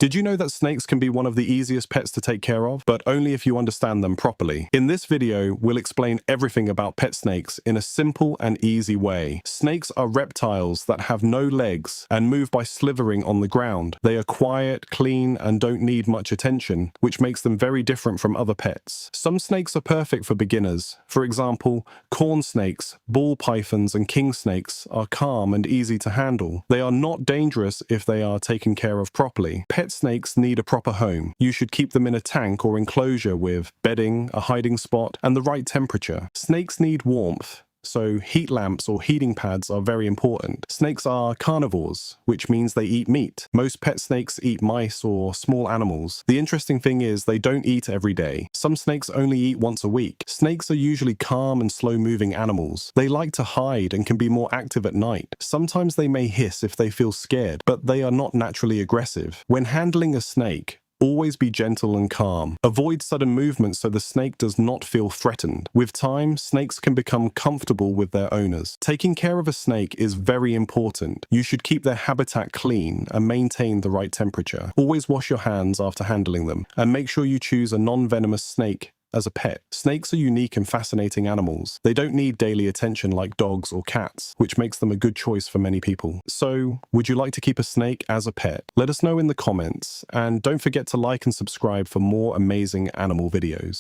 Did you know that snakes can be one of the easiest pets to take care of, but only if you understand them properly? In this video, we'll explain everything about pet snakes in a simple and easy way. Snakes are reptiles that have no legs and move by slithering on the ground. They are quiet, clean, and don't need much attention, which makes them very different from other pets. Some snakes are perfect for beginners. For example, corn snakes, ball pythons, and king snakes are calm and easy to handle. They are not dangerous if they are taken care of properly. Pet snakes need a proper home. You should keep them in a tank or enclosure with bedding, a hiding spot, and the right temperature. Snakes need warmth, so heat lamps or heating pads are very important. Snakes are carnivores, which means they eat meat. Most pet snakes eat mice or small animals. The interesting thing is they don't eat every day. Some snakes only eat once a week. Snakes are usually calm and slow-moving animals. They like to hide and can be more active at night. Sometimes they may hiss if they feel scared, but they are not naturally aggressive. When handling a snake, always be gentle and calm. Avoid sudden movements so the snake does not feel threatened. With time, snakes can become comfortable with their owners. Taking care of a snake is very important. You should keep their habitat clean and maintain the right temperature. Always wash your hands after handling them, and make sure you choose a non-venomous snake as a pet. Snakes are unique and fascinating animals. They don't need daily attention like dogs or cats, which makes them a good choice for many people. So, would you like to keep a snake as a pet? Let us know in the comments, and don't forget to like and subscribe for more amazing animal videos.